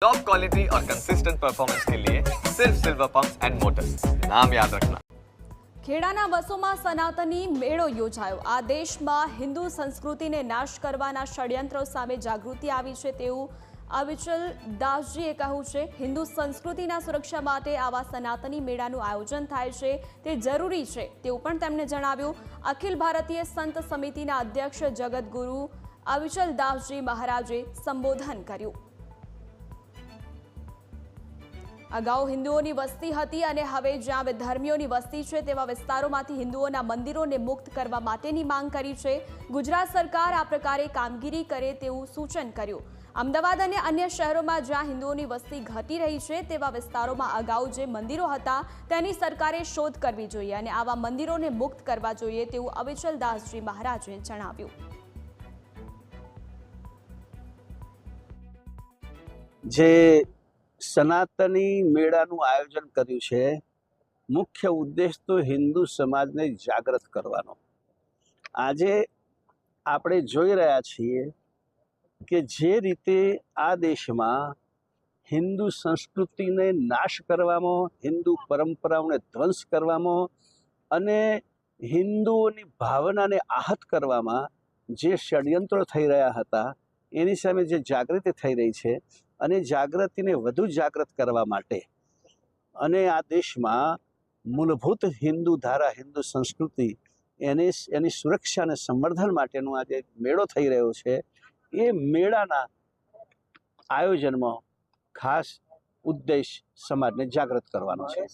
Top quality और consistent performance के लिए सिर्फ सिल्वर पंप्स एंड मोटर्स, नाम याद रखना। ખેડાના વસોમાં સનાતની મેળો યોજાયો। આ દેશમાં હિન્દુ સંસ્કૃતિને નાશ કરવાના ષડયંત્રો સામે જાગૃતિ આવી છે તેવું અવિચલ દાસજીએ કહ્યું છે। હિન્દુ સંસ્કૃતિના સુરક્ષા માટે આવા સનાતની મેળાનું આયોજન થાય છે તે જરૂરી છે તેવું પણ તેમણે જણાવ્યું। અખિલ ભારતીય સંત સમિતિના અધ્યક્ષ જગતગુરુ અવિચલ દાસજી મહારાજે સંબોધન કર્યું। અગાઉ હિન્દુઓની વસ્તી હતી અને હવે જ્યાં ધર્મીઓની વસ્તી છે તેવા વિસ્તારોમાંથી હિન્દુઓના મંદિરોને મુક્ત કરવા માટેની માંગ કરી છે। ગુજરાત સરકાર આ પ્રકારે કામગીરી કરે તેવું સૂચન કર્યું। અમદાવાદ અને અન્ય શહેરોમાં જ્યાં હિન્દુઓની વસ્તી ઘટી રહી છે તેવા વિસ્તારોમાં અગાઉ જે મંદિરો હતા તેની સરકારે શોધ કરવી જોઈએ અને આવા મંદિરોને મુક્ત કરવા જોઈએ તેવું અવિચલ દાસજી મહારાજે જણાવ્યું। જે સનાતની મેળાનું આયોજન કર્યું છે, મુખ્ય ઉદ્દેશ તો હિન્દુ સમાજને જાગૃત કરવાનો। આજે આપણે જોઈ રહ્યા છીએ કે જે રીતે આ દેશમાં હિન્દુ સંસ્કૃતિને નાશ કરવામાં, હિન્દુ પરંપરાઓને ધ્વંસ કરવામાં અને હિન્દુઓની ભાવનાને આહત કરવામાં જે ષડયંત્રો થઈ રહ્યા હતા એની સામે જે જાગૃતિ થઈ રહી છે અને જાગૃતિને વધુ જાગૃત કરવા માટે અને આ દેશમાં મૂળભૂત હિન્દુ ધારા, હિન્દુ સંસ્કૃતિ એની સુરક્ષા અને સંવર્ધન માટેનો આજે મેળો થઈ રહ્યો છે। એ મેળાના આયોજનમાં ખાસ ઉદ્દેશ સમાજને જાગૃત કરવાનો છે।